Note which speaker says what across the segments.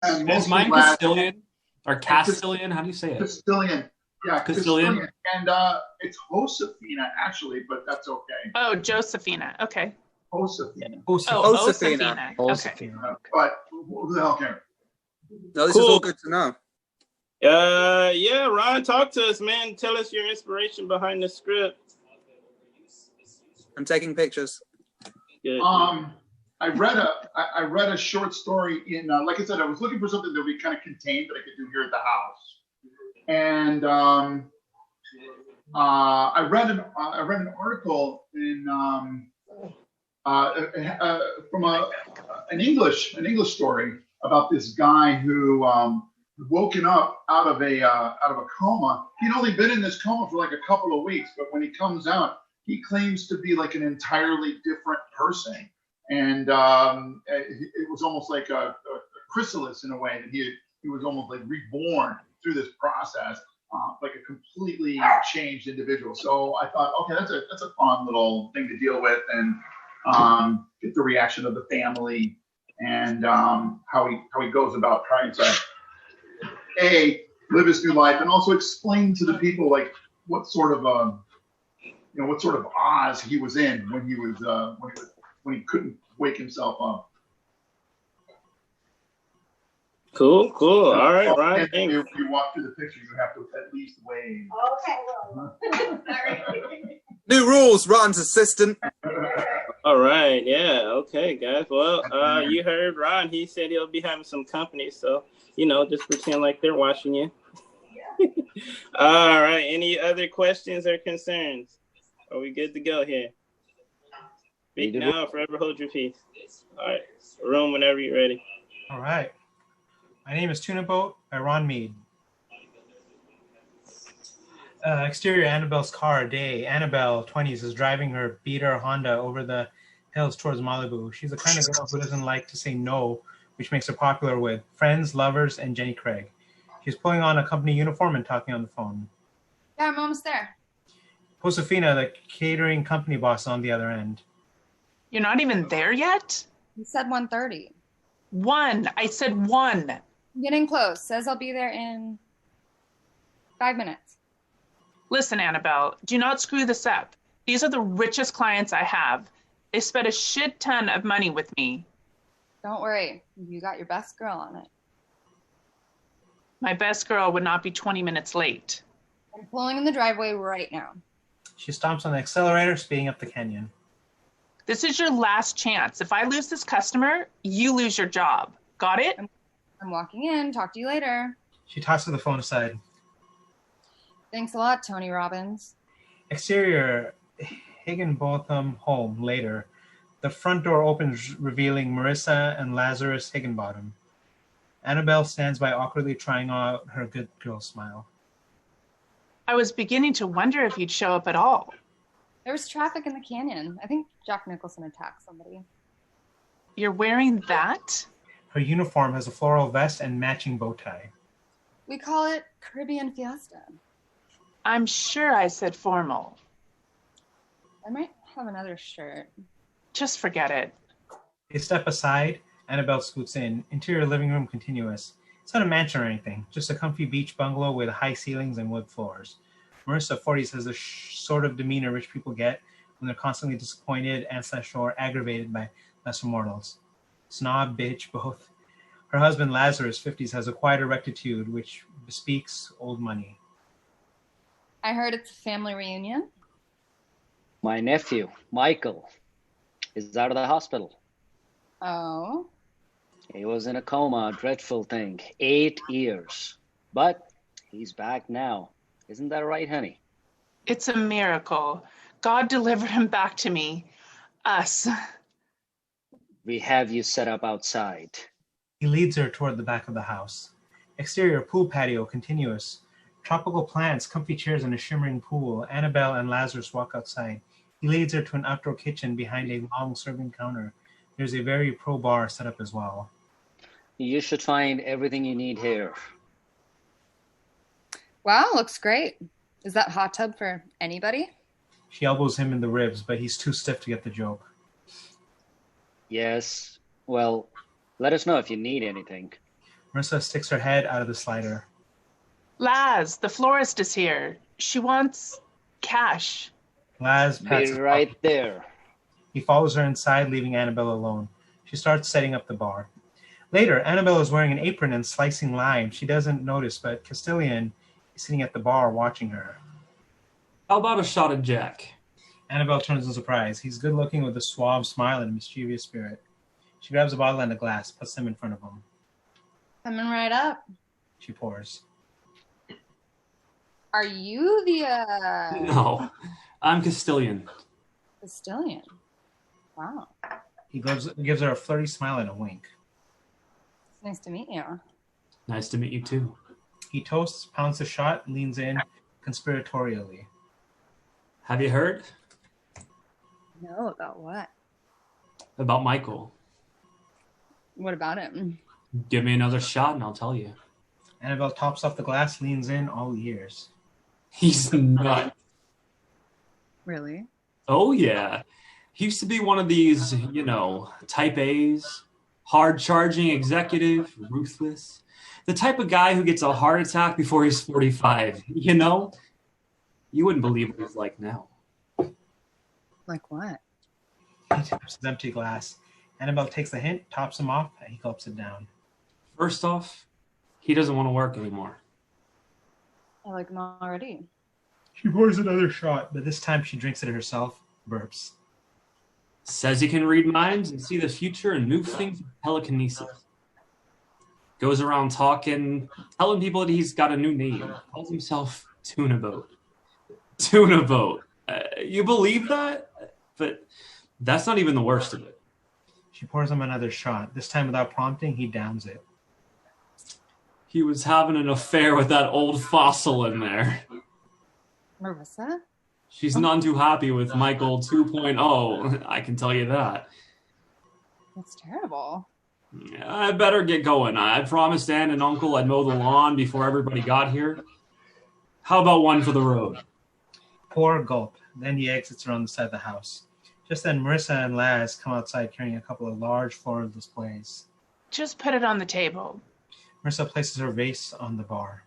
Speaker 1: and
Speaker 2: Is
Speaker 1: mostly
Speaker 2: mine
Speaker 1: Latin.
Speaker 2: Castilian or Castilian? How do you say it?
Speaker 1: Castilian. Yeah,
Speaker 2: Castilian.
Speaker 1: And it's Josefina, actually, but that's okay.
Speaker 3: Oh, Josephina. Okay.
Speaker 1: Josefina.
Speaker 3: Oh,
Speaker 4: Josefina.
Speaker 3: Okay.
Speaker 1: But who the hell cares?
Speaker 4: No, this is all good to know.
Speaker 5: Yeah, Ron, talk to us, man. Tell us your inspiration behind the script.
Speaker 4: I'm taking pictures.
Speaker 5: Good.
Speaker 1: I read a short story in like I said, I was looking for something that would be kind of contained that I could do here at the house, and I read an article in from an English story about this guy who woken up out of a coma. He'd only been in this coma for like a couple of weeks, but when he comes out, he claims to be like an entirely different person. And it was almost like a chrysalis in a way that he was almost like reborn through this process, like a completely changed individual. So I thought, okay, that's a fun little thing to deal with, and get the reaction of the family, and how he goes about trying to live his new life, and also explain to the people like what sort of Oz he was in when he couldn't wake himself up.
Speaker 5: Cool. All right, Ron.
Speaker 1: If you walk through the picture, you have to at least wave.
Speaker 6: Okay, well. All right.
Speaker 4: New rules, Ron's assistant.
Speaker 5: All right, yeah, okay, guys. Well, you heard Ron. He said he'll be having some company, so just pretend like they're watching you. All right. Any other questions or concerns? Are we good to go here? Speak now, forever hold your peace. All right, room whenever you're ready.
Speaker 7: All right. My name is Tuna Boat by Ron Mead. Exterior Annabelle's car, day. Annabelle, 20s, is driving her beater Honda over the hills towards Malibu. She's the kind of girl who doesn't like to say no, which makes her popular with friends, lovers, and Jenny Craig. She's pulling on a company uniform and talking on the phone.
Speaker 6: Yeah, I'm almost there.
Speaker 7: Josefina, the catering company boss, on the other end.
Speaker 3: You're not even there yet?
Speaker 6: You said 1:30.
Speaker 3: 1. I said 1.
Speaker 6: I'm getting close. Says I'll be there in 5 minutes.
Speaker 3: Listen, Annabelle, do not screw this up. These are the richest clients I have. They spent a shit ton of money with me.
Speaker 6: Don't worry. You got your best girl on it.
Speaker 3: My best girl would not be 20 minutes late.
Speaker 6: I'm pulling in the driveway right now.
Speaker 7: She stomps on the accelerator, speeding up the canyon.
Speaker 3: This is your last chance. If I lose this customer, you lose your job. Got it?
Speaker 6: I'm walking in. Talk to you later.
Speaker 7: She tosses the phone aside.
Speaker 6: Thanks a lot, Tony Robbins.
Speaker 7: Exterior Higginbotham home, later. The front door opens, revealing Marissa and Lazarus Higginbotham. Annabelle stands by awkwardly trying out her good girl smile.
Speaker 3: I was beginning to wonder if you'd show up at all.
Speaker 6: There was traffic in the canyon. I think Jack Nicholson attacked somebody.
Speaker 3: You're wearing that?
Speaker 7: Her uniform has a floral vest and matching bow tie.
Speaker 6: We call it Caribbean Fiesta.
Speaker 3: I'm sure I said formal.
Speaker 6: I might have another shirt.
Speaker 3: Just forget it.
Speaker 7: They step aside. Annabelle scoots in. Interior living room continuous. It's not a mansion or anything, just a comfy beach bungalow with high ceilings and wood floors. Marissa, 40s, has the sort of demeanor rich people get when they're constantly disappointed and/or aggravated by lesser mortals. Snob, bitch, both. Her husband, Lazarus, 50s, has a quieter rectitude, which bespeaks old money.
Speaker 6: I heard it's a family reunion.
Speaker 8: My nephew, Michael, is out of the hospital.
Speaker 6: Oh?
Speaker 8: He was in a coma, a dreadful thing, 8 years. But he's back now. Isn't that right, honey?
Speaker 3: It's a miracle. God delivered him back to me. Us.
Speaker 8: We have you set up outside.
Speaker 7: He leads her toward the back of the house. Exterior pool patio, continuous. Tropical plants, comfy chairs, and a shimmering pool. Annabelle and Lazarus walk outside. He leads her to an outdoor kitchen behind a long serving counter. There's a very pro bar set up as well.
Speaker 8: You should find everything you need here.
Speaker 6: Wow, looks great. Is that hot tub for anybody?
Speaker 7: She elbows him in the ribs, but he's too stiff to get the joke.
Speaker 8: Yes. Well, let us know if you need anything.
Speaker 7: Marissa sticks her head out of the slider.
Speaker 3: Laz, the florist is here. She wants cash.
Speaker 7: Laz
Speaker 8: Be
Speaker 7: pats his
Speaker 8: right
Speaker 7: pocket.
Speaker 8: there.
Speaker 7: He follows her inside, leaving Annabelle alone. She starts setting up the bar. Later, Annabelle is wearing an apron and slicing lime. She doesn't notice, but Castilian is sitting at the bar watching her.
Speaker 2: How about a shot of Jack?
Speaker 7: Annabelle turns in surprise. He's good-looking with a suave smile and a mischievous spirit. She grabs a bottle and a glass, puts them in front of him.
Speaker 6: Coming right up.
Speaker 7: She pours.
Speaker 6: Are you the
Speaker 2: No, I'm Castilian.
Speaker 6: Castilian? Wow.
Speaker 7: He gives her a flirty smile and a wink.
Speaker 6: It's nice to meet you.
Speaker 2: Nice to meet you too.
Speaker 7: He toasts, pounds the shot, leans in conspiratorially.
Speaker 2: Have you heard
Speaker 6: No, about what?
Speaker 2: about Michael?
Speaker 6: What about him?
Speaker 2: Give me another shot and I'll tell you.
Speaker 7: Annabelle tops off the glass, leans in, all ears.
Speaker 2: He's nuts.
Speaker 6: Really?
Speaker 2: Oh, yeah. He used to be one of these, type A's, hard-charging executive, ruthless. The type of guy who gets a heart attack before he's 45, You wouldn't believe what he's like now.
Speaker 6: Like what?
Speaker 7: He taps his empty glass. Annabelle takes the hint, tops him off, and he gulps it down.
Speaker 2: First off, he doesn't want to work anymore.
Speaker 6: I like him already.
Speaker 7: She pours another shot, but this time she drinks it herself, burps.
Speaker 2: Says he can read minds and see the future and move things with telekinesis. Goes around telling people that he's got a new name. Calls himself Tuna Boat. Tuna Boat. You believe that? But that's not even the worst of it.
Speaker 7: She pours him another shot. This time without prompting, he downs it.
Speaker 2: He was having an affair with that old fossil in there.
Speaker 6: Marissa?
Speaker 2: She's none too happy with Michael 2.0, I can tell you that.
Speaker 6: That's terrible.
Speaker 2: I better get going. I promised Ann and Uncle I'd mow the lawn before everybody got here. How about one for the road?
Speaker 7: Poor gulp. Then he exits around the side of the house. Just then, Marissa and Laz come outside carrying a couple of large floral displays.
Speaker 3: Just put it on the table.
Speaker 7: Marissa places her vase on the bar.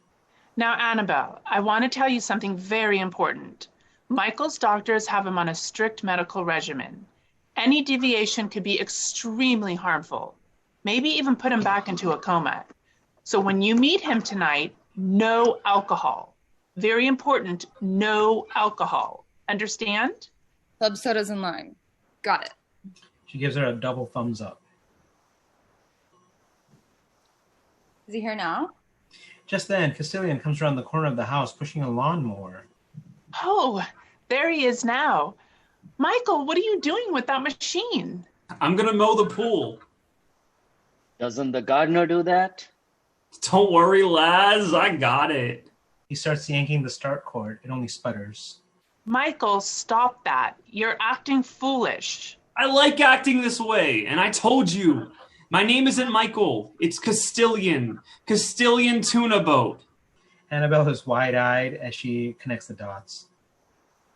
Speaker 3: Now, Annabelle, I want to tell you something very important. Michael's doctors have him on a strict medical regimen. Any deviation could be extremely harmful, maybe even put him back into a coma. So when you meet him tonight, no alcohol. Very important, no alcohol. Understand?
Speaker 6: Club soda's in line. Got it.
Speaker 7: She gives her a double thumbs up.
Speaker 6: Is he here now?
Speaker 7: Just then, Castilian comes around the corner of the house pushing a lawnmower.
Speaker 3: Oh, there he is now. Michael, what are you doing with that machine?
Speaker 2: I'm gonna mow the pool.
Speaker 8: Doesn't the gardener do that?
Speaker 2: Don't worry, Laz, I got it.
Speaker 7: He starts yanking the start cord. It only sputters.
Speaker 3: Michael, stop that. You're acting foolish.
Speaker 2: I like acting this way, and I told you. My name isn't Michael. It's Castilian. Castilian Tuna Boat.
Speaker 7: Annabelle is wide-eyed as she connects the dots.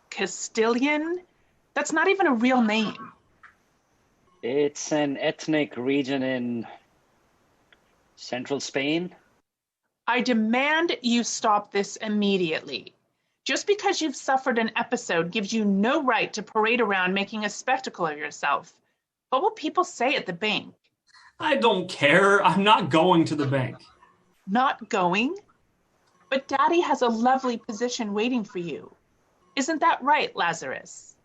Speaker 3: Castilian? That's not even a real name.
Speaker 8: It's an ethnic region in central Spain.
Speaker 3: I demand you stop this immediately. Just because you've suffered an episode gives you no right to parade around making a spectacle of yourself. What will people say at the bank?
Speaker 2: I don't care. I'm not going to the bank.
Speaker 3: Not going? But Daddy has a lovely position waiting for you. Isn't that right, Lazarus?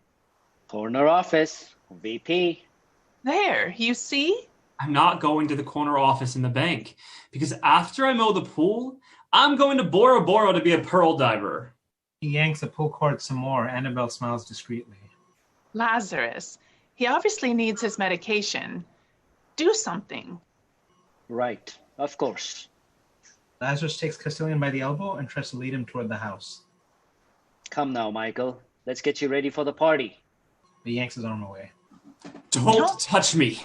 Speaker 8: Corner office, VP.
Speaker 3: There, you see?
Speaker 2: I'm not going to the corner office in the bank because after I mow the pool, I'm going to Bora Bora to be a pearl diver.
Speaker 7: He yanks the pull cord some more. Annabelle smiles discreetly.
Speaker 3: Lazarus, he obviously needs his medication. Do something.
Speaker 8: Right, of course.
Speaker 7: Lazarus takes Castilian by the elbow and tries to lead him toward the house.
Speaker 8: Come now, Michael. Let's get you ready for the party.
Speaker 7: But he yanks his arm away.
Speaker 2: Don't touch me.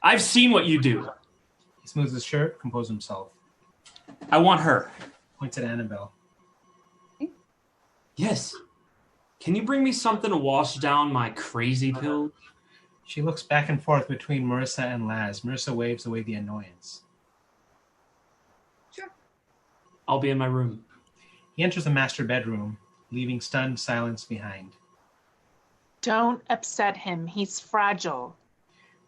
Speaker 2: I've seen what you do.
Speaker 7: He smooths his shirt, composes himself.
Speaker 2: I want her.
Speaker 7: Points at Annabelle.
Speaker 2: Yes. Can you bring me something to wash down my crazy pill?
Speaker 7: She looks back and forth between Marissa and Laz. Marissa waves away the annoyance.
Speaker 2: I'll be in my room.
Speaker 7: He enters the master bedroom, leaving stunned silence behind.
Speaker 3: Don't upset him. He's fragile.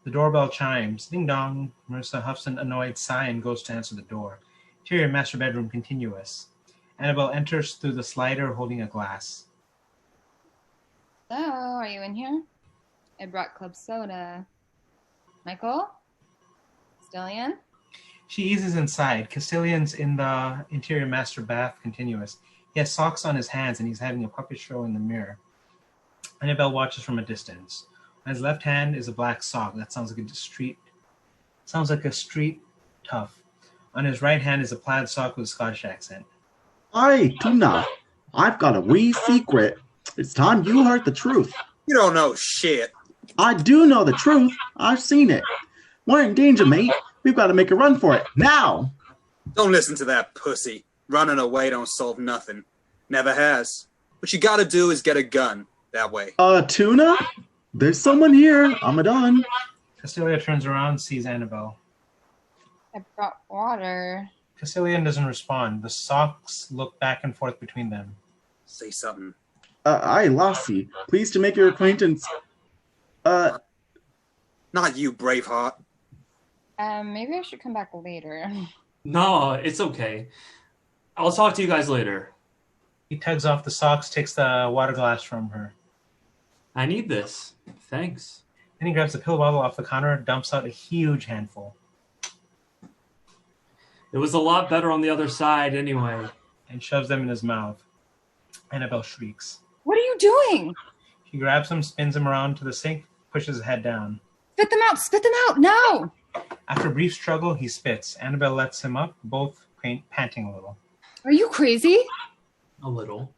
Speaker 7: The doorbell chimes. Ding dong. Marissa huffs an annoyed sigh and goes to answer the door. Interior master bedroom continuous. Annabelle enters through the slider holding a glass.
Speaker 6: So, are you in here? I brought club soda. Michael? Stillian?
Speaker 7: She eases inside. Castillion's in the interior master bath continuous. He has socks on his hands and he's having a puppet show in the mirror. Annabelle watches from a distance. On his left hand is a black sock. That sounds like a street tough. On his right hand is a plaid sock with a Scottish accent.
Speaker 9: Hi, Tuna. I've got a wee secret. It's time you heard the truth.
Speaker 4: You don't know shit.
Speaker 9: I do know the truth. I've seen it. We're in danger, mate. We've got to make a run for it. Now!
Speaker 4: Don't listen to that pussy. Running away don't solve nothing. Never has. What you gotta do is get a gun. That way.
Speaker 9: Tuna? There's someone here. I'm done.
Speaker 7: Castillion turns around and sees Annabelle.
Speaker 6: I brought water.
Speaker 7: Castillion doesn't respond. The socks look back and forth between them.
Speaker 4: Say something.
Speaker 9: Aye, Lassie. Pleased to make your acquaintance.
Speaker 4: Not you, Braveheart.
Speaker 6: Maybe I should come back later.
Speaker 2: No, it's okay. I'll talk to you guys later.
Speaker 7: He tugs off the socks, takes the water glass from her.
Speaker 2: I need this. Thanks.
Speaker 7: Then he grabs a pill bottle off the counter, dumps out a huge handful.
Speaker 2: It was a lot better on the other side anyway.
Speaker 7: And shoves them in his mouth. Annabelle shrieks.
Speaker 6: What are you doing?
Speaker 7: He grabs him, spins him around to the sink, pushes his head down.
Speaker 6: Spit them out! Spit them out! Now!
Speaker 7: After a brief struggle, he spits. Annabelle lets him up, both panting a little.
Speaker 6: Are you crazy?
Speaker 2: A little.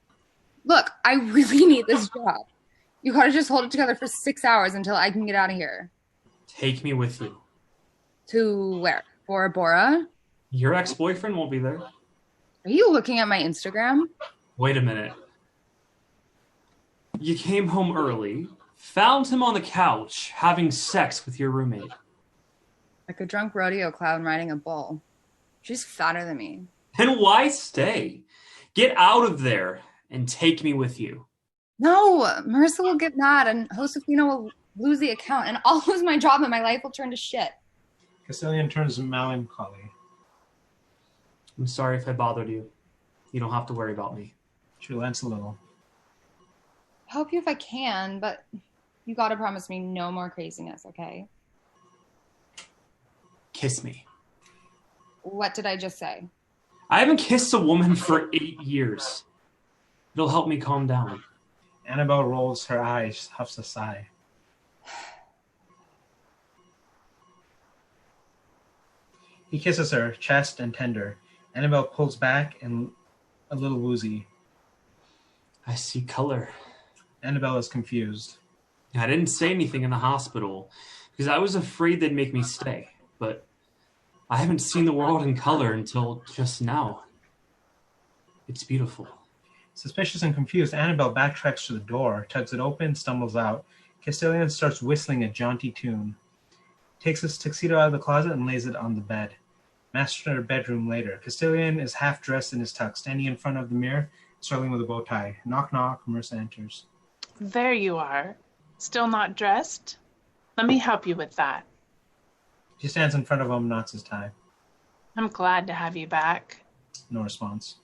Speaker 6: Look, I really need this job. You gotta just hold it together for 6 hours until I can get out of here.
Speaker 2: Take me with you.
Speaker 6: To where? Bora Bora?
Speaker 2: Your ex-boyfriend won't be there.
Speaker 6: Are you looking at my Instagram?
Speaker 2: Wait a minute. You came home early, found him on the couch, having sex with your roommate.
Speaker 6: Like a drunk rodeo clown riding a bull. She's fatter than me.
Speaker 2: And why stay? Get out of there and take me with you.
Speaker 6: No, Marissa will get mad and Josefina will lose the account and I'll lose my job and my life will turn to shit.
Speaker 7: Castillion turns melancholy.
Speaker 2: I'm sorry if I bothered you. You don't have to worry about me.
Speaker 7: She relents a little.
Speaker 6: I'll help you if I can, but you gotta promise me no more craziness, okay?
Speaker 2: Kiss me.
Speaker 6: What did I just say?
Speaker 2: I haven't kissed a woman for 8 years. It'll help me calm down.
Speaker 7: Annabelle rolls her eyes, huffs a sigh. He kisses her, chest and tender. Annabelle pulls back and a little woozy.
Speaker 2: I see color.
Speaker 7: Annabelle is confused.
Speaker 2: I didn't say anything in the hospital because I was afraid they'd make me stay. But I haven't seen the world in color until just now. It's beautiful.
Speaker 7: Suspicious and confused, Annabelle backtracks to the door, tugs it open, stumbles out. Castillion starts whistling a jaunty tune. Takes his tuxedo out of the closet and lays it on the bed. Master bedroom later. Castillion is half dressed in his tux, standing in front of the mirror, struggling with a bow tie. Knock, knock, Marissa enters.
Speaker 3: There you are. Still not dressed? Let me help you with that.
Speaker 7: She stands in front of him, knots his tie.
Speaker 3: I'm glad to have you back.
Speaker 7: No response.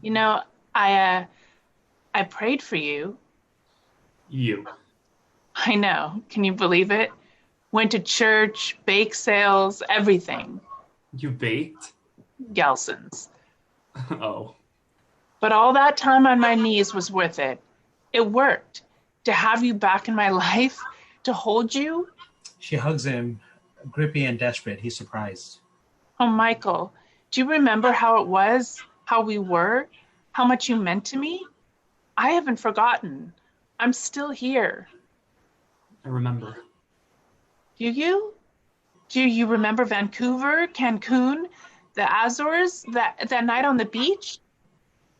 Speaker 3: You know, I prayed for you.
Speaker 2: You.
Speaker 3: I know. Can you believe it? Went to church, bake sales, everything.
Speaker 2: You baked?
Speaker 3: Gelson's.
Speaker 2: Oh.
Speaker 3: But all that time on my knees was worth it. It worked. To have you back in my life, to hold you.
Speaker 7: She hugs him, grippy and desperate. He's surprised.
Speaker 3: Oh, Michael, do you remember how it was? How we were? How much you meant to me? I haven't forgotten. I'm still here.
Speaker 2: I remember.
Speaker 3: Do you? Do you remember Vancouver, Cancun, the Azores, that night on the beach?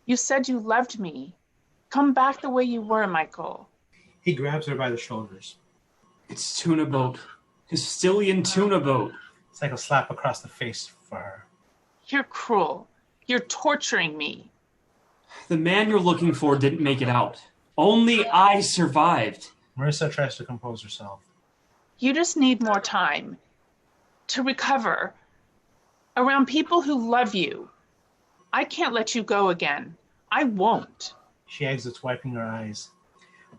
Speaker 3: You said you loved me. Come back the way you were, Michael.
Speaker 7: He grabs her by the shoulders.
Speaker 2: It's Tuna Boat. Castillion Tuna Boat.
Speaker 7: It's like a slap across the face for her.
Speaker 3: You're cruel. You're torturing me.
Speaker 2: The man you're looking for didn't make it out. Only I survived.
Speaker 7: Marissa tries to compose herself.
Speaker 3: You just need more time to recover around people who love you. I can't let you go again. I won't.
Speaker 7: She exits, wiping her eyes.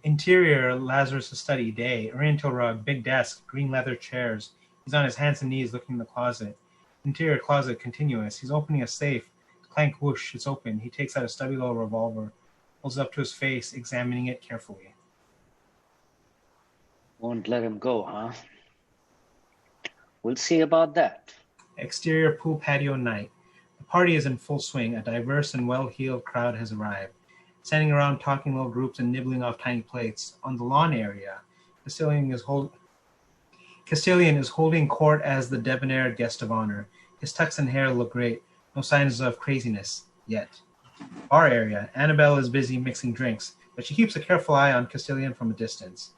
Speaker 7: Interior, Lazarus' study, day. Oriental rug, big desk, green leather chairs. He's on his hands and knees looking in the closet. Interior closet, continuous. He's opening a safe. Clank whoosh, it's open. He takes out a stubby little revolver, holds it up to his face, examining it carefully.
Speaker 8: Won't let him go, huh? We'll see about that.
Speaker 7: Exterior pool patio night. The party is in full swing. A diverse and well-heeled crowd has arrived. Standing around talking little groups and nibbling off tiny plates. On the lawn area, Castilian is holding court as the debonair guest of honor. His tux and hair look great. No signs of craziness yet. Bar area. Annabelle is busy mixing drinks, but she keeps a careful eye on Castilian from a distance.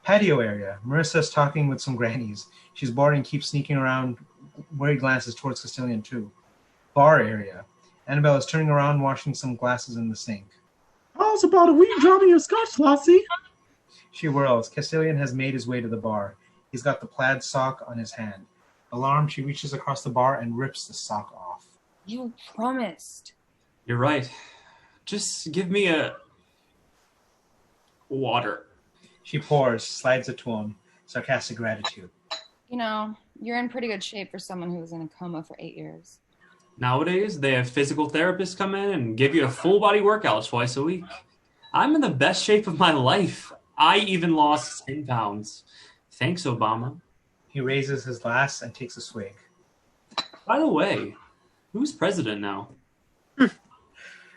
Speaker 7: Patio area. Marissa is talking with some grannies. She's bored and keeps sneaking around, worried glances towards Castilian too. Bar area. Annabelle is turning around, washing some glasses in the sink.
Speaker 9: How's about a wee drop of your scotch, lassie?
Speaker 7: She whirls. Castilian has made his way to the bar. He's got the plaid sock on his hand. Alarmed, she reaches across the bar and rips the sock off.
Speaker 6: You promised.
Speaker 2: You're right. Just give me a water.
Speaker 7: She pours, slides it to him. Sarcastic gratitude.
Speaker 6: You know, you're in pretty good shape for someone who was in a coma for 8 years.
Speaker 2: Nowadays, they have physical therapists come in and give you a full body workout twice a week. I'm in the best shape of my life. I even lost 10 pounds. Thanks, Obama.
Speaker 7: He raises his glass and takes a swig.
Speaker 2: By the way, who's president now?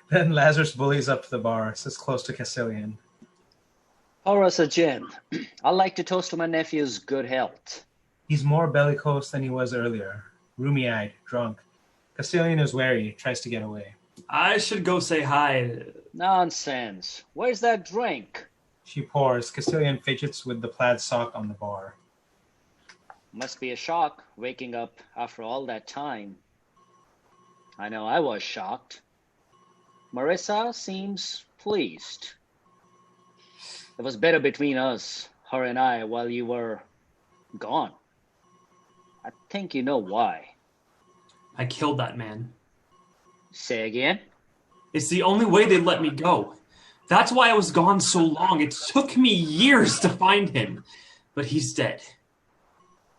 Speaker 7: Then Lazarus bullies up to the bar, sits close to Castilian.
Speaker 8: Pour us a gin. I'd like to toast to my nephew's good health.
Speaker 7: He's more bellicose than he was earlier. Roomy-eyed, drunk. Castilian is wary, tries to get away.
Speaker 2: I should go say hi.
Speaker 8: Nonsense. Where's that drink?
Speaker 7: She pours. Castilian fidgets with the plaid sock on the bar.
Speaker 8: Must be a shock, waking up after all that time. I know I was shocked. Marissa seems pleased. It was better between us, her and I, while you were gone. I think you know why.
Speaker 2: I killed that man.
Speaker 8: Say again?
Speaker 2: It's the only way they let me go. That's why I was gone so long. It took me years to find him. But he's dead.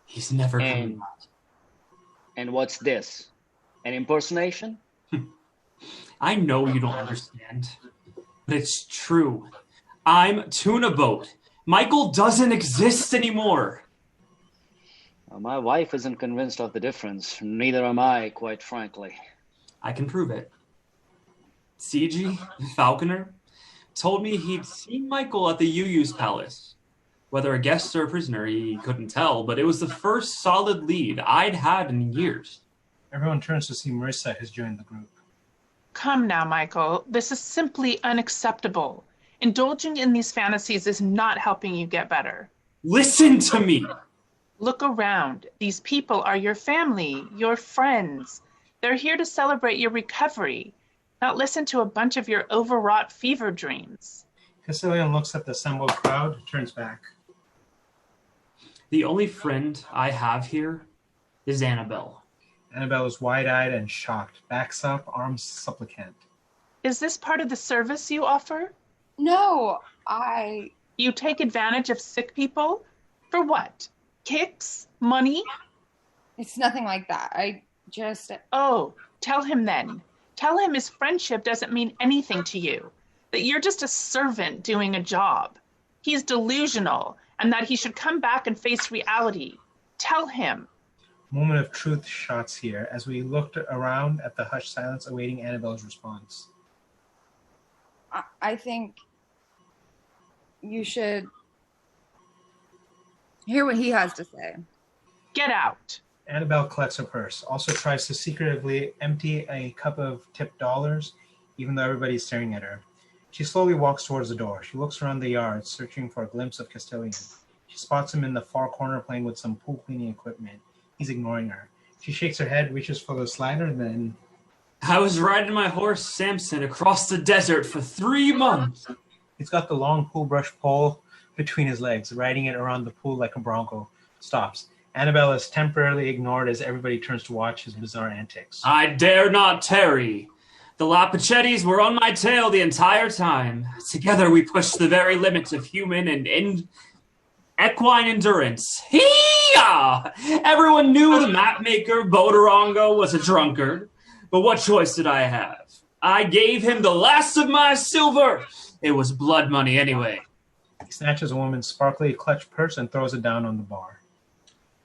Speaker 2: He's never coming back.
Speaker 8: And what's this? An impersonation?
Speaker 2: I know you don't understand. But it's true. I'm Tuna Boat. Michael doesn't exist anymore.
Speaker 8: Well, my wife isn't convinced of the difference. Neither am I, quite frankly.
Speaker 2: I can prove it. CG, the falconer, told me he'd seen Michael at the UU's palace. Whether a guest or a prisoner, he couldn't tell, but it was the first solid lead I'd had in years.
Speaker 7: Everyone turns to see Marissa has joined the group.
Speaker 3: Come now, Michael. This is simply unacceptable. Indulging in these fantasies is not helping you get better.
Speaker 2: Listen to me!
Speaker 3: Look around. These people are your family, your friends. They're here to celebrate your recovery, not listen to a bunch of your overwrought fever dreams.
Speaker 7: Castilian looks at the assembled crowd, turns back.
Speaker 2: The only friend I have here is Annabelle.
Speaker 7: Annabelle is wide-eyed and shocked, backs up, arms supplicant.
Speaker 3: Is this part of the service you offer?
Speaker 6: No,
Speaker 3: You take advantage of sick people? For what? Kicks? Money?
Speaker 6: It's nothing like that.
Speaker 3: Oh, tell him then. Tell him his friendship doesn't mean anything to you. That you're just a servant doing a job. He's delusional, and that he should come back and face reality. Tell him.
Speaker 7: Moment of truth shots here as we looked around at the hushed silence awaiting Annabelle's response.
Speaker 6: I think you should hear what he has to say.
Speaker 3: Get out.
Speaker 7: Annabelle collects her purse, also tries to secretively empty a cup of tipped dollars, even though everybody's staring at her. She slowly walks towards the door. She looks around the yard, searching for a glimpse of Castilian. She spots him in the far corner playing with some pool cleaning equipment. He's ignoring her. She shakes her head, reaches for the slider, then
Speaker 2: I was riding my horse, Samson, across the desert for 3 months.
Speaker 7: He's got the long pool brush pole between his legs, riding it around the pool like a bronco. Stops. Annabelle is temporarily ignored as everybody turns to watch his bizarre antics.
Speaker 2: I dare not tarry. The Lapichettis were on my tail the entire time. Together we pushed the very limits of human and equine endurance. Hee-yah! Everyone knew the map maker, Botarongo, was a drunkard. But what choice did I have? I gave him the last of my silver. It was blood money anyway.
Speaker 7: He snatches a woman's sparkly clutch purse and throws it down on the bar.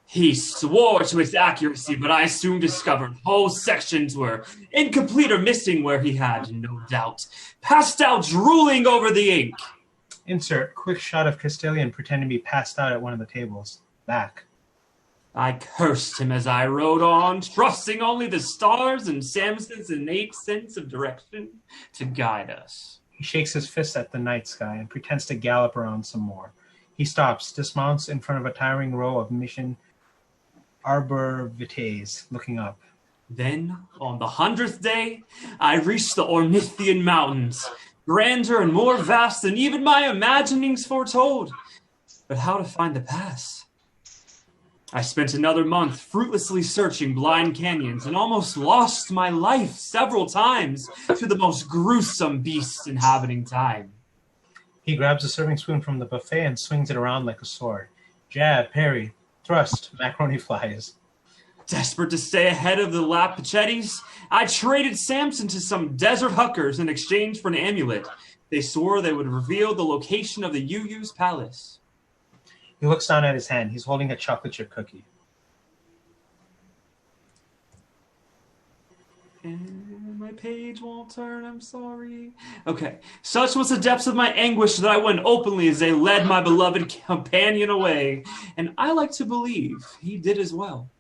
Speaker 2: He swore to its accuracy, but I soon discovered whole sections were incomplete or missing where he had, no doubt, passed out drooling over the ink.
Speaker 7: Insert quick shot of Castilian pretending to be passed out at one of the tables. Back.
Speaker 2: I cursed him as I rode on, trusting only the stars and Samson's innate sense of direction to guide us.
Speaker 7: He shakes his fist at the night sky and pretends to gallop around some more. He stops, dismounts in front of a towering row of mission arbor vitaes, looking up.
Speaker 2: Then, on the 100th day, I reached the Ornithian Mountains, grander and more vast than even my imaginings foretold. But how to find the pass? I spent another month fruitlessly searching blind canyons and almost lost my life several times to the most gruesome beasts inhabiting time.
Speaker 7: He grabs a serving spoon from the buffet and swings it around like a sword. Jab, parry, thrust, macaroni flies.
Speaker 2: Desperate to stay ahead of the Lapichettis, I traded Samson to some desert huckers in exchange for an amulet. They swore they would reveal the location of the Yu-Yu's palace.
Speaker 7: He looks down at his hand. He's holding a chocolate chip cookie.
Speaker 2: And my page won't turn, I'm sorry. Okay. Such was the depths of my anguish that I went openly as they led my beloved companion away. And I like to believe he did as well.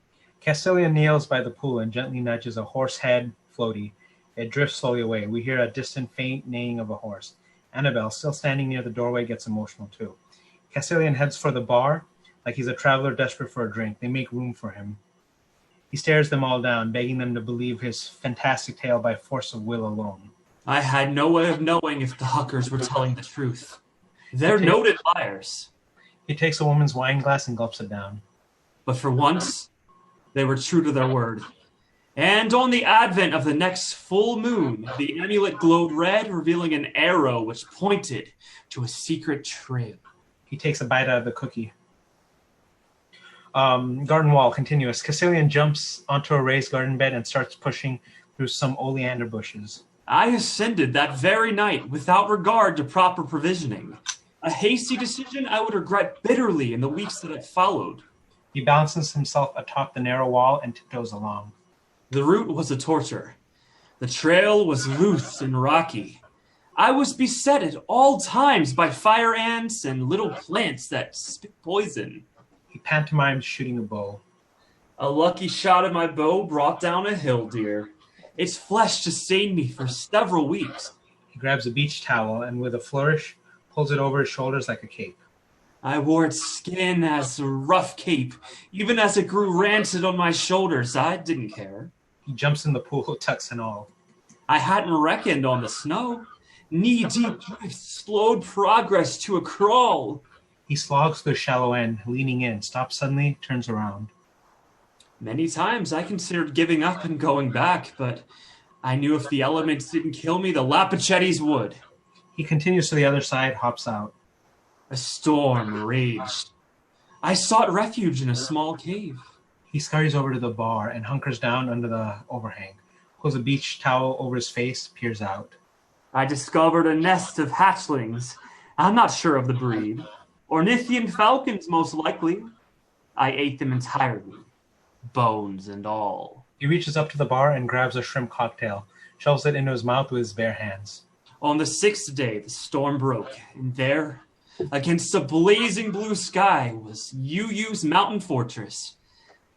Speaker 7: Castilian kneels by the pool and gently nudges a horse head floaty. It drifts slowly away. We hear a distant faint neighing of a horse. Annabelle, still standing near the doorway, gets emotional too. Castilian heads for the bar like he's a traveler desperate for a drink. They make room for him. He stares them all down, begging them to believe his fantastic tale by force of will alone.
Speaker 2: I had no way of knowing if the huckers were telling the truth. They're noted liars.
Speaker 7: He takes a woman's wine glass and gulps it down.
Speaker 2: But for once, they were true to their word. And on the advent of the next full moon, the amulet glowed red, revealing an arrow which pointed to a secret trail.
Speaker 7: He takes a bite out of the cookie. Garden wall, continuous. Castilian jumps onto a raised garden bed and starts pushing through some oleander bushes.
Speaker 2: I ascended that very night without regard to proper provisioning. A hasty decision I would regret bitterly in the weeks that had followed.
Speaker 7: He balances himself atop the narrow wall and tiptoes along.
Speaker 2: The route was a torture. The trail was loose and rocky. I was beset at all times by fire ants and little plants that spit poison.
Speaker 7: He pantomimes shooting a bow.
Speaker 2: A lucky shot of my bow brought down a hill deer. Its flesh sustained me for several weeks.
Speaker 7: He grabs a beach towel and with a flourish, pulls it over his shoulders like a cape.
Speaker 2: I wore its skin as a rough cape. Even as it grew rancid on my shoulders, I didn't care.
Speaker 7: He jumps in the pool, tucks and all.
Speaker 2: I hadn't reckoned on the snow. Knee-deep drifts slowed progress to a crawl.
Speaker 7: He slogs to the shallow end, leaning in, stops suddenly, turns around.
Speaker 2: Many times I considered giving up and going back, but I knew if the elements didn't kill me, the Lapichettis would.
Speaker 7: He continues to the other side, hops out.
Speaker 2: A storm raged. I sought refuge in a small cave.
Speaker 7: He scurries over to the bar and hunkers down under the overhang, pulls a beach towel over his face, peers out.
Speaker 2: I discovered a nest of hatchlings. I'm not sure of the breed. Ornithian falcons, most likely. I ate them entirely, bones and all.
Speaker 7: He reaches up to the bar and grabs a shrimp cocktail, shoves it into his mouth with his bare hands.
Speaker 2: On the 6th day, the storm broke, and there, against a blazing blue sky, was Yu-Yu's mountain fortress.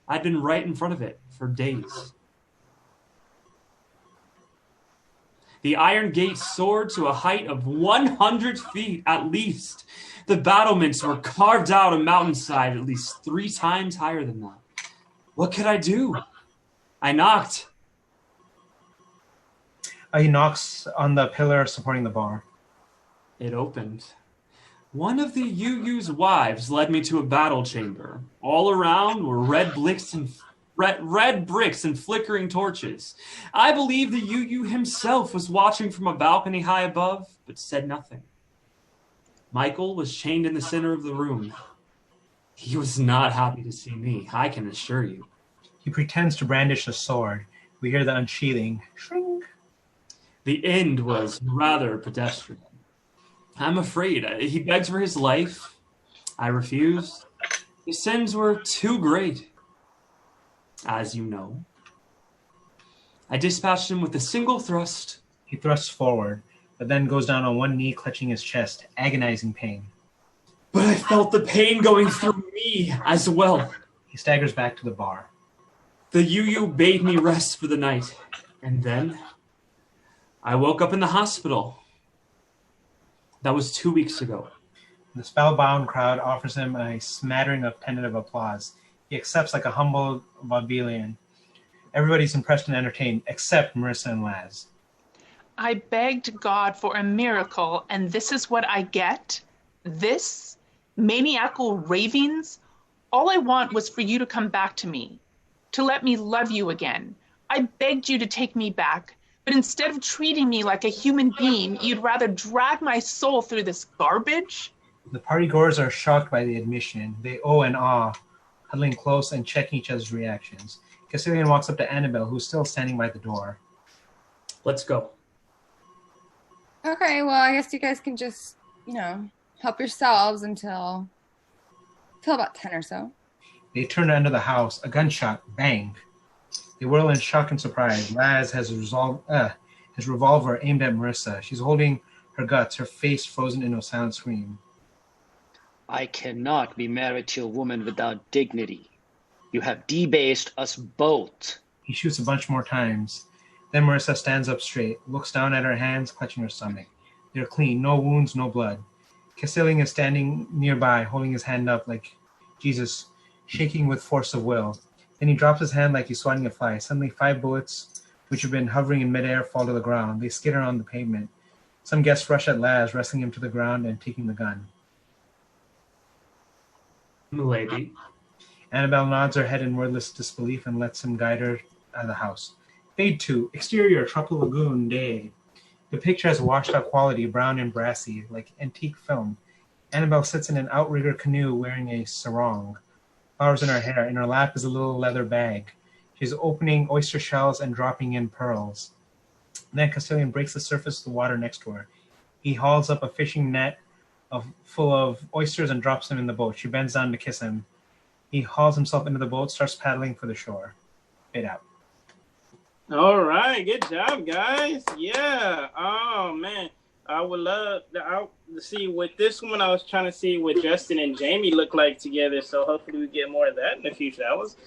Speaker 2: I'd been right in front of it for days. The iron gate soared to a height of 100 feet at least. The battlements were carved out a mountainside at least 3 times higher than that. What could I do? I knocked.
Speaker 7: He knocks on the pillar supporting the bar.
Speaker 2: It opened. One of the Yu-Yu's wives led me to a battle chamber. All around were red bricks and flickering torches. I believe the Yu-Yu himself was watching from a balcony high above, but said nothing. Michael was chained in the center of the room. He was not happy to see me, I can assure you.
Speaker 7: He pretends to brandish a sword. We hear the unsheathing. Shrink.
Speaker 2: The end was rather pedestrian. I'm afraid. He begs for his life. I refused. His sins were too great, as you know. I dispatched him with a single thrust.
Speaker 7: He thrusts forward, but then goes down on one knee, clutching his chest, agonizing pain.
Speaker 2: But I felt the pain going through me as well.
Speaker 7: He staggers back to the bar.
Speaker 2: The Yu-Yu bade me rest for the night, and then I woke up in the hospital. That was 2 weeks ago.
Speaker 7: The spellbound crowd offers him a smattering of tentative applause. He accepts like a humble vaudevillian. Everybody's impressed and entertained, except Marissa and Laz.
Speaker 3: I begged God for a miracle, and this is what I get? This? Maniacal ravings? All I want was for you to come back to me, to let me love you again. I begged you to take me back, but instead of treating me like a human being, you'd rather drag my soul through this garbage?
Speaker 7: The party-goers are shocked by the admission. They owe and awe, huddling close and checking each other's reactions. Cassilian walks up to Annabelle, who's still standing by the door.
Speaker 2: Let's go.
Speaker 6: Okay, well, I guess you guys can just, help yourselves until about 10 or so.
Speaker 7: They turn to enter the house. A gunshot. Bang. They whirl in shock and surprise. Laz has his revolver aimed at Marissa. She's holding her guts, her face frozen into a silent scream.
Speaker 8: I cannot be married to a woman without dignity. You have debased us both.
Speaker 7: He shoots a bunch more times. Then Marissa stands up straight, looks down at her hands, clutching her stomach. They're clean, no wounds, no blood. Cassilian is standing nearby, holding his hand up like Jesus, shaking with force of will. Then he drops his hand like he's swatting a fly. Suddenly 5 bullets, which have been hovering in midair, fall to the ground. They skitter on the pavement. Some guests rush at Laz, wrestling him to the ground and taking the gun.
Speaker 2: Milady.
Speaker 7: Annabelle nods her head in wordless disbelief and lets him guide her out of the house. Fade 2. Exterior, Tropical Lagoon, day. The picture has washed-out quality, brown and brassy, like antique film. Annabelle sits in an outrigger canoe wearing a sarong. Flowers in her hair. In her lap is a little leather bag. She's opening oyster shells and dropping in pearls. Then Cassilian breaks the surface of the water next to her. He hauls up a fishing net full of oysters and drops them in the boat. She bends down to kiss him. He hauls himself into the boat, starts paddling for the shore. Fade out.
Speaker 5: All right, good job, guys. Yeah. Oh man, I would love to see with this one. I was trying to see what Justin and Jamie look like together. So hopefully we get more of that in the future. That was,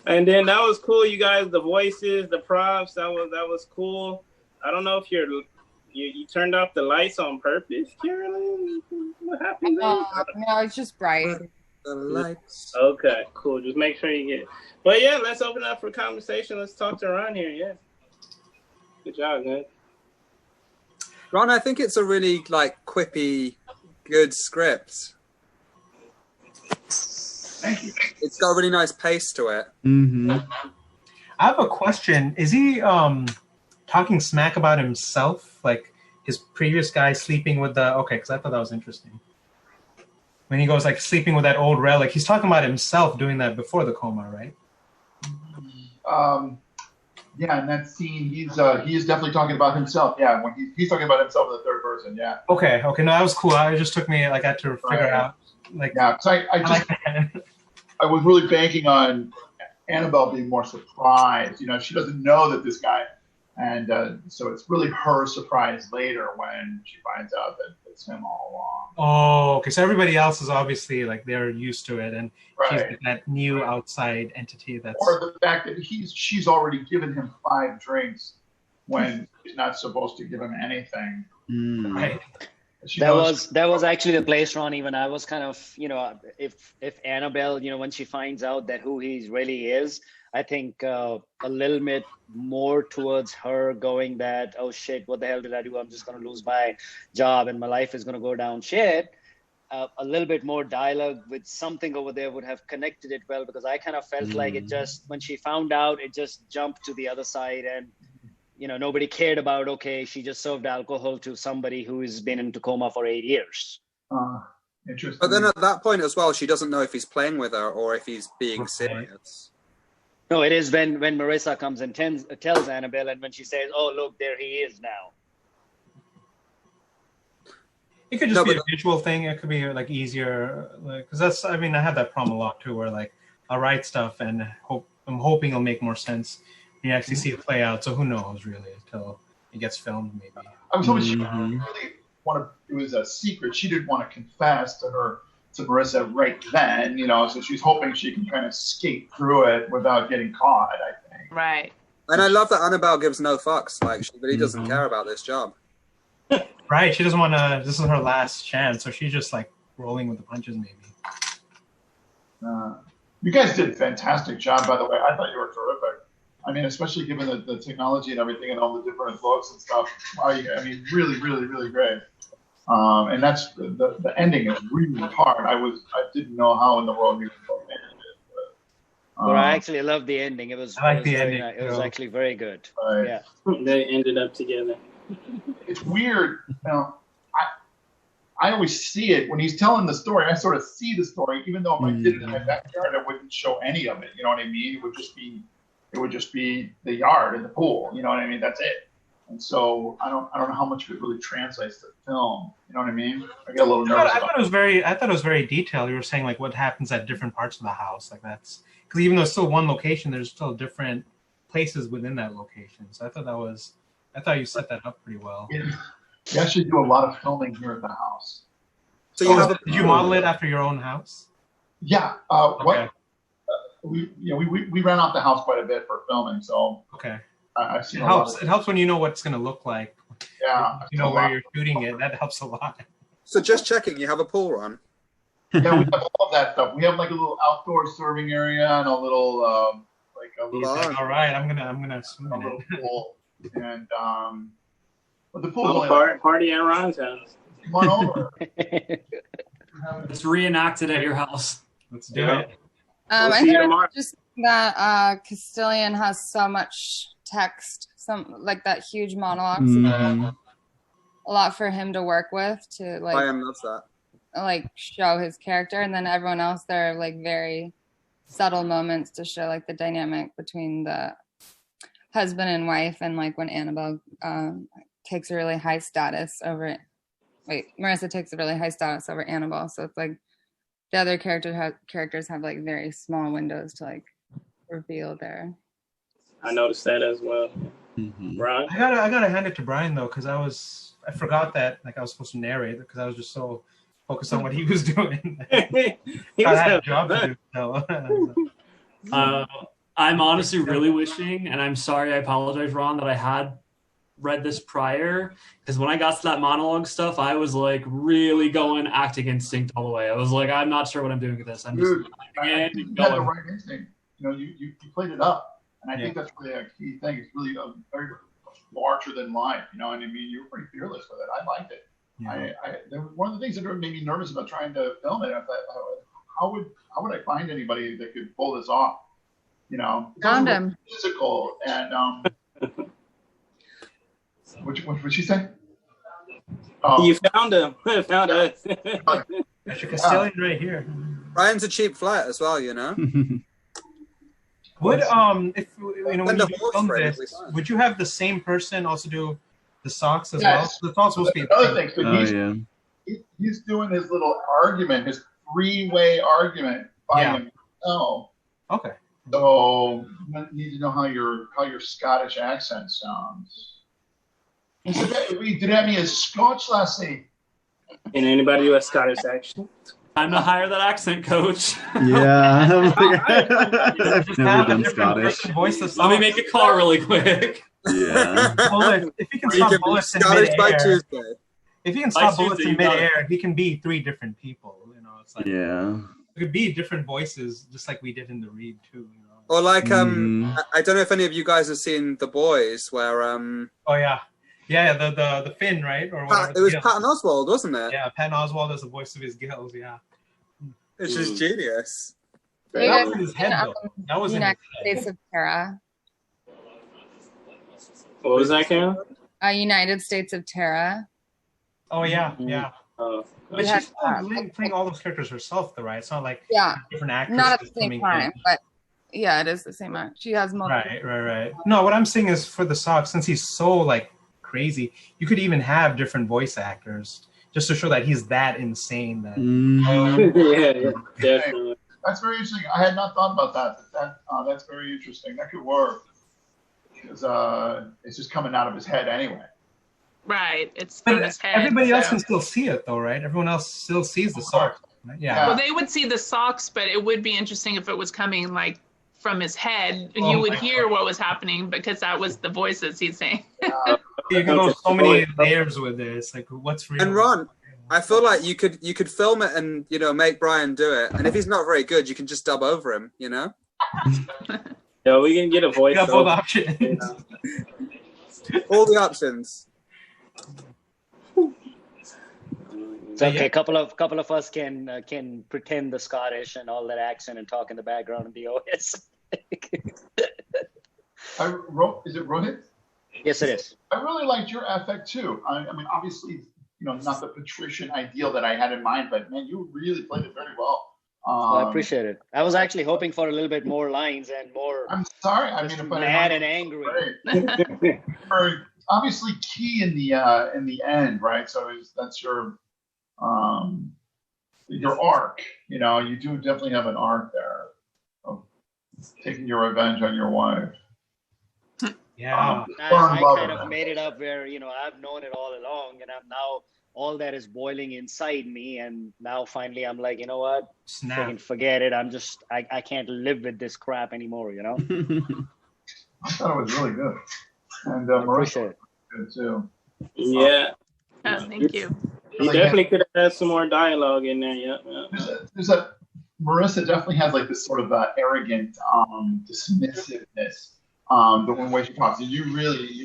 Speaker 5: and then that was cool. You guys, the voices, the props. That was cool. I don't know if you turned off the lights on purpose, Carolyn. What happened?
Speaker 6: No, it's just bright.
Speaker 4: The lights.
Speaker 5: Okay, cool. Just make sure you get it. But yeah, let's open up for conversation. Let's talk to Ron here. Yeah. Good job, man.
Speaker 4: Ron, I think it's a really quippy, good script.
Speaker 1: Thank you.
Speaker 4: It's got a really nice pace to it.
Speaker 9: Mm-hmm.
Speaker 7: I have a question. Is he talking smack about himself? Like his previous guy sleeping with the... Okay, because I thought that was interesting. When he goes sleeping with that old relic, he's talking about himself doing that before the coma, right?
Speaker 1: Yeah, in that scene, he is definitely talking about himself. Yeah, when he's talking about himself in the third person. Yeah.
Speaker 7: Okay. No, that was cool. It just took me I had to figure out.
Speaker 1: Yeah, so I was really banking on Annabelle being more surprised. She doesn't know that this guy, and so it's really her surprise later when she finds out that it's him all along.
Speaker 7: Oh, okay. So everybody else is obviously they're used to it, and
Speaker 1: Right.
Speaker 7: she's that new outside entity that's.
Speaker 1: Or the fact that she's already given him 5 drinks when she's not supposed to give him anything.
Speaker 9: Mm.
Speaker 7: Right.
Speaker 1: She
Speaker 8: That
Speaker 1: knows.
Speaker 8: was actually the place, Ron. Even I was kind of, if Annabelle, when she finds out that who he really is, I think a little bit more towards her going that, oh shit, what the hell did I do? I'm just gonna lose my job and my life is gonna go down shit. A little bit more dialogue with something over there would have connected it well, because I kind of felt like it just, when she found out, it just jumped to the other side, and nobody cared about, okay, she just served alcohol to somebody who's been in coma for 8 years.
Speaker 1: Interesting.
Speaker 4: But then at that point as well, she doesn't know if he's playing with her or if he's being serious.
Speaker 8: No, it is when Marissa comes and tells Annabelle, and when she says, oh, look, there he is now.
Speaker 7: It could just be a visual thing. It could be like easier, because I had that problem a lot too, where like I'll write stuff and I'm hoping it'll make more sense when you actually see it play out. So who knows really until it gets filmed, maybe.
Speaker 1: I was hoping she really wanted. It was a secret. She didn't want to confess to Marissa right then, So she's hoping she can kind of skate through it without getting caught, I think.
Speaker 3: Right.
Speaker 4: And I love that Annabelle gives no fucks. Like, she really doesn't care about this job.
Speaker 7: Right. She doesn't want to. This is her last chance, so she's just like rolling with the punches, maybe.
Speaker 1: You guys did a fantastic job, by the way. I thought you were terrific. I mean, especially given the technology and everything and all the different looks and stuff. I mean, really, really, really great. And that's the ending is really hard. I didn't know how in the world you could manage it.
Speaker 8: But I actually loved the ending. It was actually very good.
Speaker 1: Right.
Speaker 8: Yeah.
Speaker 5: They ended up together.
Speaker 1: It's weird. I always see it when he's telling the story. I sort of see the story, even though if I did it in my backyard, I wouldn't show any of it. You know what I mean? It would just be the yard and the pool. You know what I mean? That's it. And so I don't know how much of it really translates to film. You know what I mean? I get a little nervous.
Speaker 7: I thought it was very detailed. You were saying like what happens at different parts of the house. Like that's because even though it's still one location, there's still different places within that location. So I thought you set that up pretty well.
Speaker 1: Yeah. We actually do a lot of filming here at the house.
Speaker 7: So did you model it after your own house?
Speaker 1: Yeah.
Speaker 7: Okay.
Speaker 1: We rent out the house quite a bit for filming. So
Speaker 7: okay.
Speaker 1: I've seen
Speaker 7: it helps. It helps when you know what it's going to look like.
Speaker 1: Yeah.
Speaker 7: You know where you're shooting it. That helps a lot.
Speaker 4: So just checking, you have a pool run.
Speaker 1: Yeah, we have all of that stuff. We have like a little outdoor serving area and a little
Speaker 7: all right, I'm gonna swim in
Speaker 1: little
Speaker 7: it.
Speaker 1: pool. And but the pool is only like,
Speaker 5: party at Ron's house.
Speaker 1: come on over.
Speaker 2: Let's reenact it at your house.
Speaker 7: Let's do it.
Speaker 5: We'll
Speaker 6: I
Speaker 5: see you
Speaker 6: heard
Speaker 5: tomorrow.
Speaker 6: just that Castilian has so much text, like that huge monologue. So a lot for him to work with to
Speaker 4: loves that.
Speaker 6: Like show his character, and then everyone else there are like very subtle moments to show like the dynamic between the husband and wife, and like when Annabelle takes a really high status over Marissa takes a really high status over Annabelle, so it's like the other characters have like very small windows to like reveal their.
Speaker 5: I noticed that as well. Brian,
Speaker 7: I gotta hand it to Brian though, because I forgot that like I was supposed to narrate because I was just so focused on what he was doing. I had a job to do. So.
Speaker 2: I'm honestly really wishing, and I'm sorry, I apologize, Ron, that I had read this prior, because when I got to that monologue stuff, I was like really going acting instinct all the way. I was like, I'm not sure what I'm doing with this. I'm just
Speaker 1: You had the right instinct. You played it up, and I think that's really a key thing. It's really a very larger than life. You know what I mean? You were pretty fearless with it. I liked it. Yeah. One of the things that made me nervous about trying to film it, I thought, how would I find anybody that could pull this off?
Speaker 6: Found him.
Speaker 1: Physical and What'd she say?
Speaker 5: You found him. Found us.
Speaker 7: That's your Castilian right here.
Speaker 4: Ryan's a cheap flight as well,
Speaker 7: Would if when you film this, would you have the same person also do the socks as well? So it's all supposed to be
Speaker 1: another thing. So he's doing his little argument, his three-way argument by himself.
Speaker 7: Okay.
Speaker 1: So you need to know how your Scottish accent sounds. Did it have me as Scotch last night?
Speaker 5: Can anybody do a Scottish accent?
Speaker 2: Time to hire that accent coach.
Speaker 9: Yeah. I've never done Scottish.
Speaker 2: Let me make a call really quick.
Speaker 9: Yeah.
Speaker 7: Well, if you can stop bullets in
Speaker 4: Scottish by
Speaker 7: midair,
Speaker 4: Tuesday.
Speaker 7: If he can
Speaker 5: Like
Speaker 7: stop bullets
Speaker 5: Susan,
Speaker 7: in
Speaker 5: you got it.
Speaker 7: midair, he can be 3 different people. You know, it's like
Speaker 9: Yeah.
Speaker 7: it could be different voices, just like we did in the read too. You know.
Speaker 4: Or like
Speaker 9: Mhm.
Speaker 4: I don't know if any of you guys have seen The Boys, where
Speaker 7: Oh yeah, the Finn, right, or whatever.
Speaker 4: it was
Speaker 7: Gil.
Speaker 4: Patton Oswalt, wasn't it?
Speaker 7: Yeah, Patton Oswalt is the voice of his gills. Yeah.
Speaker 4: Which is genius.
Speaker 6: Have you
Speaker 7: That
Speaker 6: guys
Speaker 7: was in his
Speaker 6: seen,
Speaker 7: head, though. That was in his
Speaker 6: United
Speaker 7: head.
Speaker 6: States of Terra?
Speaker 5: What was that, Karen?
Speaker 6: United States of Terra.
Speaker 7: Oh yeah, yeah.
Speaker 5: Oh.
Speaker 7: But
Speaker 6: Yeah.
Speaker 7: she's still playing all those characters herself, though, right? It's not like
Speaker 6: Yeah,
Speaker 7: different actors.
Speaker 6: not at the
Speaker 7: just
Speaker 6: same
Speaker 7: coming
Speaker 6: time,
Speaker 7: in.
Speaker 6: but yeah, it is the same act. She has multiple.
Speaker 7: Right. No, what I'm saying is for the Sock, since he's so like crazy, you could even have different voice actors just to show that he's that insane. That
Speaker 9: Mhm.
Speaker 5: Yeah, definitely.
Speaker 1: That's very interesting. I had not thought about that. That's very interesting. That could work because it's just coming out of his head anyway.
Speaker 3: Right. It's from
Speaker 7: but
Speaker 3: his head.
Speaker 7: everybody else
Speaker 3: so-
Speaker 7: can still see it, though, right? Everyone else still sees the Sock. Right? Yeah.
Speaker 3: Well, they would see the socks, but it would be interesting if it was coming like from his head.
Speaker 7: Oh
Speaker 3: You would
Speaker 7: my
Speaker 3: hear what was happening because that was the voices he's saying.
Speaker 7: You can go so many layers with this. Like, what's real?
Speaker 4: And Ron, I feel like you could film it and make Brian do it, and if he's not very good, you can just dub over him.
Speaker 5: Yeah, we can get a voice.
Speaker 7: Yeah, both options.
Speaker 4: All the options.
Speaker 8: It's okay. Couple of us can pretend the Scottish and all that accent and talk in the background of the OS.
Speaker 1: Is it Rohit?
Speaker 8: Yes, it is.
Speaker 1: I really liked your affect too. I mean, obviously, not the patrician ideal that I had in mind, but man, you really played it very well.
Speaker 8: Well, I appreciate it. I was actually hoping for a little bit more lines and more.
Speaker 1: I'm sorry. I
Speaker 8: just
Speaker 1: mean, if I
Speaker 8: mad and angry.
Speaker 1: Very obviously key in the end, right? So that's your arc. You do definitely have an arc there of taking your revenge on your wife.
Speaker 7: Yeah.
Speaker 8: I kind of made it up where I've known it all along, and I'm now all that is boiling inside me, and now finally I'm like, you know what?
Speaker 7: Snap.
Speaker 8: Freaking forget it. I can't live with this crap anymore.
Speaker 1: I thought it was really good, and
Speaker 8: I appreciate it.
Speaker 1: good too.
Speaker 5: Yeah.
Speaker 3: Oh, thank you.
Speaker 5: You definitely could have had some more dialogue in there. Yeah.
Speaker 1: Marissa definitely has like this sort of arrogant, dismissiveness. The one way she talks, and you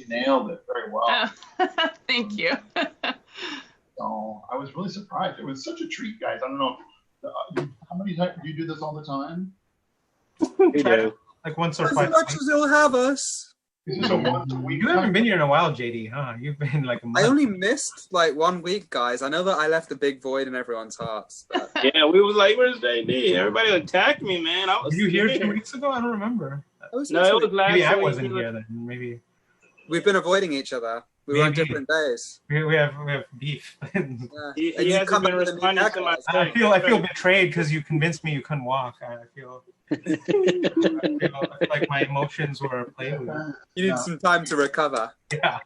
Speaker 1: nailed it very well.
Speaker 3: Oh, thank you.
Speaker 1: So I was really surprised. It was such a treat, guys. I don't know how many times do you do this all the time?
Speaker 8: We do.
Speaker 7: Like once or
Speaker 4: As
Speaker 7: twice.
Speaker 4: much as he'll have us.
Speaker 1: Is this a once a week?
Speaker 7: You haven't been here in a while, JD, huh? You've been like a month.
Speaker 4: I only missed like 1 week, guys. I know that I left a big void in everyone's hearts. But...
Speaker 5: Yeah, we was like, "Where's JD?" Everybody attacked me, man. I was.
Speaker 7: Were you here
Speaker 5: scared.
Speaker 7: 2 weeks ago? I don't remember.
Speaker 5: No, it was last
Speaker 7: Maybe I
Speaker 5: week.
Speaker 7: wasn't here then. Maybe
Speaker 4: We've been avoiding each other. We were on
Speaker 7: Maybe.
Speaker 4: different days.
Speaker 7: we have beef.
Speaker 4: Yeah.
Speaker 5: He
Speaker 4: And you
Speaker 5: hasn't
Speaker 4: come
Speaker 5: been
Speaker 4: up with a new
Speaker 5: responding to my
Speaker 4: tagline.
Speaker 7: I
Speaker 5: text.
Speaker 7: feel betrayed because you convinced me you couldn't walk. I feel like my emotions were played with.
Speaker 4: You need some time to recover.
Speaker 7: Yeah.